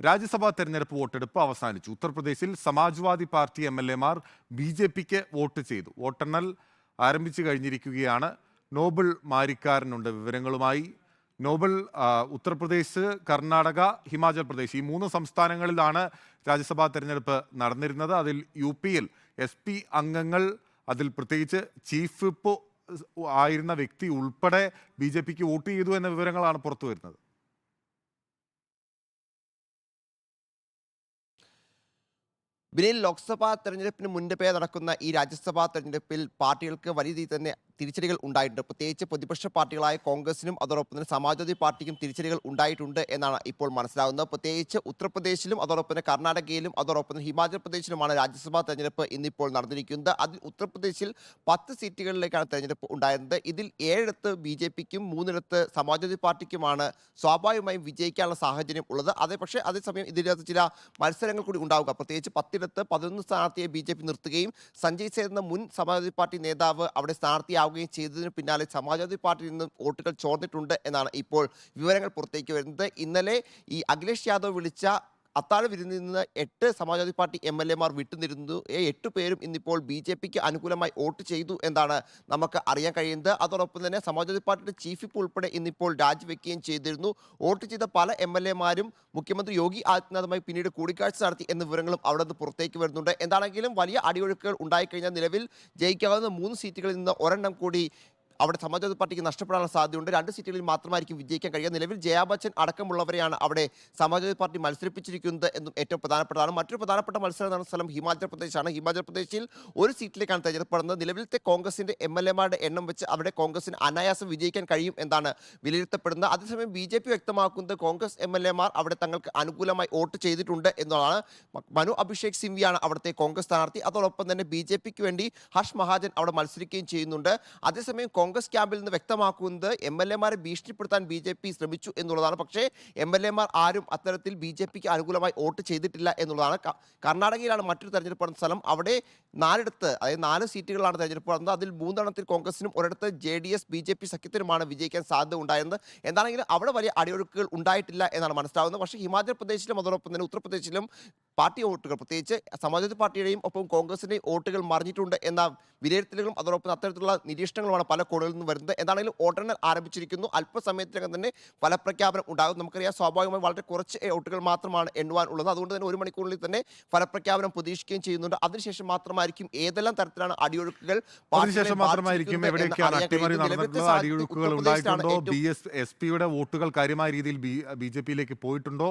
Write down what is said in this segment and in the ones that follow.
രാജ്യസഭാ തെരഞ്ഞെടുപ്പ് വോട്ടെടുപ്പ് അവസാനിച്ചു. ഉത്തർപ്രദേശിൽ സമാജ്വാദി പാർട്ടി MLA മാർ BJPക്ക് വോട്ട് ചെയ്തു. വോട്ടെണ്ണൽ ആരംഭിച്ചു കഴിഞ്ഞിരിക്കുകയാണ്. നോബിൾ മാരിക്കാരനുണ്ട് വിവരങ്ങളുമായി. നോബിൾ, ഉത്തർപ്രദേശ്, കർണാടക, ഹിമാചൽ പ്രദേശ് ഈ 3 സംസ്ഥാനങ്ങളിലാണ് രാജ്യസഭാ തെരഞ്ഞെടുപ്പ് നടന്നിരുന്നത്. അതിൽ UPയിൽ SP അംഗങ്ങൾ, അതിൽ പ്രത്യേകിച്ച് ചീഫ് വിപ്പ് ആയിരുന്ന വ്യക്തി ഉൾപ്പെടെ BJPക്ക് വോട്ട് ചെയ്തു എന്ന വിവരങ്ങളാണ് പുറത്തു വരുന്നത്. ബിനിൽ, ലോക്സഭാ തെരഞ്ഞെടുപ്പിന് മുൻപേ നടക്കുന്ന ഈ രാജ്യസഭാ തെരഞ്ഞെടുപ്പിൽ പാർട്ടികൾക്ക് വലിയ രീതിയിൽ തന്നെ തിരിച്ചടികൾ ഉണ്ടായിട്ടുണ്ട്. പ്രത്യേകിച്ച് പ്രതിപക്ഷ പാർട്ടികളായ കോൺഗ്രസിനും അതോടൊപ്പം തന്നെ സമാജ്വാദി പാർട്ടിക്കും തിരിച്ചടികൾ ഉണ്ടായിട്ടുണ്ട് എന്നാണ് ഇപ്പോൾ മനസ്സിലാകുന്നത്. പ്രത്യേകിച്ച് ഉത്തർപ്രദേശിലും അതോടൊപ്പം തന്നെ കർണാടകയിലും അതോടൊപ്പം തന്നെ ഹിമാചൽ പ്രദേശിലുമാണ് രാജ്യസഭാ തെരഞ്ഞെടുപ്പ് ഇന്നിപ്പോൾ നടന്നിരിക്കുന്നത്. അതിൽ ഉത്തർപ്രദേശിൽ 10 സീറ്റുകളിലേക്കാണ് തെരഞ്ഞെടുപ്പ് ഉണ്ടായിരുന്നത്. ഇതിൽ 7 BJPക്കും 3 സമാജ്വാദി പാർട്ടിക്കുമാണ് സ്വാഭാവികമായും വിജയിക്കാനുള്ള സാഹചര്യം ഉള്ളത്. പക്ഷേ അതേസമയം ഇതിനകത്ത് ചില മത്സരങ്ങൾ കൂടി ഉണ്ടാവുക. പ്രത്യേകിച്ച് 10 11 സ്ഥാനാർത്ഥിയെ BJP നിർത്തുകയും സഞ്ജയ് സേത്ത് എന്ന മുൻ സമാജ്വാദി പാർട്ടി നേതാവ് അവിടെ സ്ഥാനാർത്ഥിയാവുകയും ചെയ്തതിന് പിന്നാലെ സമാജ്വാദി പാർട്ടിയിൽ നിന്നും വോട്ടുകൾ ചോർന്നിട്ടുണ്ട് എന്നാണ് ഇപ്പോൾ വിവരങ്ങൾ പുറത്തേക്ക് വരുന്നത്. ഇന്നലെ ഈ അഖിലേഷ് യാദവ് വിളിച്ച അത്താഴ വിരുന്നിൽ നിന്ന് 8 സമാജ്വാദി പാർട്ടി MLA മാർ വിട്ടുനിരുന്നു. 8 പേരും ഇന്നിപ്പോൾ BJPക്ക് അനുകൂലമായി വോട്ട് ചെയ്തു എന്നാണ് നമുക്ക് അറിയാൻ കഴിയുന്നത്. അതോടൊപ്പം തന്നെ സമാജ്വാദി പാർട്ടിയുടെ ചീഫ് വിപ്പ് ഉൾപ്പെടെ ഇന്നിപ്പോൾ രാജിവെക്കുകയും ചെയ്തിരുന്നു. വോട്ട് ചെയ്ത പല MLA മാരും മുഖ്യമന്ത്രി യോഗി ആദിത്യനാഥുമായി പിന്നീട് കൂടിക്കാഴ്ച നടത്തി എന്ന വിവരങ്ങളും അവിടെ നിന്ന് പുറത്തേക്ക് വരുന്നുണ്ട്. എന്താണെങ്കിലും വലിയ അടിയൊഴുക്കുകൾ ഉണ്ടായിക്കഴിഞ്ഞാൽ നിലവിൽ ജയിക്കാവുന്ന 3 സീറ്റുകളിൽ നിന്ന് ഒരെണ്ണം കൂടി അവിടെ സമാജ്വാദി പാർട്ടിക്ക് നഷ്ടപ്പെടാനുള്ള സാധ്യതയുണ്ട്. 2 സീറ്റുകളിൽ മാത്രമായിരിക്കും വിജയിക്കാൻ കഴിയുക. നിലവിൽ ജയാ ബച്ചൻ അടക്കമുള്ളവരെയാണ് അവിടെ സമാജ്വാദി പാർട്ടി മത്സരിപ്പിച്ചിരിക്കുന്നത് എന്നും ഏറ്റവും പ്രധാനപ്പെട്ടതാണ്. മറ്റൊരു പ്രധാനപ്പെട്ട മത്സരം നടന്ന സ്ഥലം ഹിമാചൽ പ്രദേശാണ്. ഹിമാചൽ പ്രദേശിൽ 1 സീറ്റിലേക്കാണ് തെരഞ്ഞെടുപ്പ് നടന്നത്. നിലവിലത്തെ കോൺഗ്രസിന്റെ MLA മാരുടെ എണ്ണം വെച്ച് അവിടെ കോൺഗ്രസിന് അനായാസം വിജയിക്കാൻ കഴിയും എന്നാണ് വിലയിരുത്തപ്പെടുന്നത്. അതേസമയം BJP വ്യക്തമാക്കുന്നത് കോൺഗ്രസ് MLA മാർ അവിടെ തങ്ങൾക്ക് അനുകൂലമായി വോട്ട് ചെയ്തിട്ടുണ്ട് എന്നതാണ്. മനു അഭിഷേക് സിംഗ്വിയാണ് അവിടുത്തെ കോൺഗ്രസ് സ്ഥാനാർത്ഥി. അതോടൊപ്പം തന്നെ BJPക്ക് വേണ്ടി ഹർഷ് മഹാജൻ അവിടെ മത്സരിക്കുകയും ചെയ്യുന്നുണ്ട്. അതേസമയം കോൺഗ്രസ് ക്യാമ്പിൽ നിന്ന് വ്യക്തമാക്കുന്നത് MLA മാരെ ഭീഷണിപ്പെടുത്താൻ BJP ശ്രമിച്ചു എന്നുള്ളതാണ്. പക്ഷേ MLA മാർ ആരും അത്തരത്തിൽ BJPക്ക് അനുകൂലമായി വോട്ട് ചെയ്തിട്ടില്ല എന്നുള്ളതാണ്. കർണാടകയിലാണ് മറ്റൊരു തെരഞ്ഞെടുപ്പ് നടന്ന സ്ഥലം. അവിടെ 4 സീറ്റുകളാണ് തെരഞ്ഞെടുപ്പ് നടന്നത്. അതിൽ 3 കോൺഗ്രസിനും 1 JDS BJP സഖ്യത്തിനുമാണ് വിജയിക്കാൻ സാധ്യത ഉണ്ടായിരുന്നത്. എന്താണെങ്കിലും അവിടെ വലിയ അടിയൊഴുക്കുകൾ ഉണ്ടായിട്ടില്ല എന്നാണ് മനസ്സിലാവുന്നത്. പക്ഷേ ഹിമാചൽ പ്രദേശിലും അതോടൊപ്പം തന്നെ ഉത്തർപ്രദേശിലും പാർട്ടി വോട്ടുകൾ, പ്രത്യേകിച്ച് സമാജ്വാദി പാർട്ടിയുടെയും ഒപ്പം കോൺഗ്രസിന്റെയും വോട്ടുകൾ മറിഞ്ഞിട്ടുണ്ട് എന്ന വിലയിരുത്തലുകളും അതോടൊപ്പം അത്തരത്തിലുള്ള നിരീക്ഷണങ്ങളുമാണ് പല കോണുകളിൽ നിന്ന് വരുന്നത്. എന്താണെങ്കിലും വോട്ടെണ്ണൽ ആരംഭിച്ചിരിക്കുന്നു. അല്പസമയത്തിനകം തന്നെ ഫലപ്രഖ്യാപനം ഉണ്ടാകും. നമുക്കറിയാം, സ്വാഭാവികമായി വളരെ കുറച്ച് വോട്ടുകൾ മാത്രമാണ് എണ്ണുവാൻ ഉള്ളത്. അതുകൊണ്ട് തന്നെ 1 മണിക്കൂറിൽ തന്നെ ഫലപ്രഖ്യാപനം പ്രതീക്ഷിക്കുകയും ചെയ്യുന്നുണ്ട്. അതിനുശേഷം മാത്രമായിരിക്കും ഏതെല്ലാം തരത്തിലാണ് അടിയൊഴുക്കുകൾ SPയുടെ വോട്ടുകൾ കാര്യമായ രീതിയിൽ BJPയിലേക്ക് പോയിട്ടുണ്ടോ?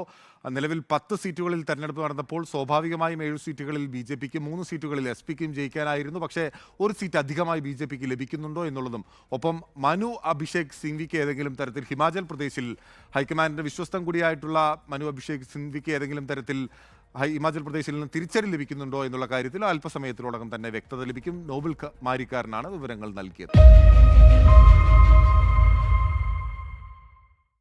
നിലവിൽ 10 സീറ്റുകളിൽ തെരഞ്ഞെടുപ്പ് നടന്നപ്പോൾ സ്വാഭാവികമായും 7 സീറ്റുകളിൽ BJPക്കും 3 സീറ്റുകളിൽ SPക്കും ജയിക്കാനായിരുന്നു. പക്ഷേ 1 സീറ്റ് അധികമായി BJPക്ക് ലഭിക്കുന്നുണ്ടോ എന്നുള്ളതും, ഒപ്പം മനു അഭിഷേക് സിംഗ്വിക്ക് ഏതെങ്കിലും തരത്തിൽ ഹിമാചൽ പ്രദേശിൽ ഹൈക്കമാൻഡിന്റെ വിശ്വസ്തം കൂടിയായിട്ടുള്ള മനു അഭിഷേക് സിംഗ്വിക്ക് ഏതെങ്കിലും തരത്തിൽ ഹിമാചൽ പ്രദേശിൽ നിന്ന് തിരിച്ചടി ലഭിക്കുന്നുണ്ടോ എന്നുള്ള കാര്യത്തിൽ അല്പസമയത്തിനോടകം തന്നെ വ്യക്തത ലഭിക്കും. നോബിൾ മാരിക്കാരനാണ് വിവരങ്ങൾ നൽകിയത്.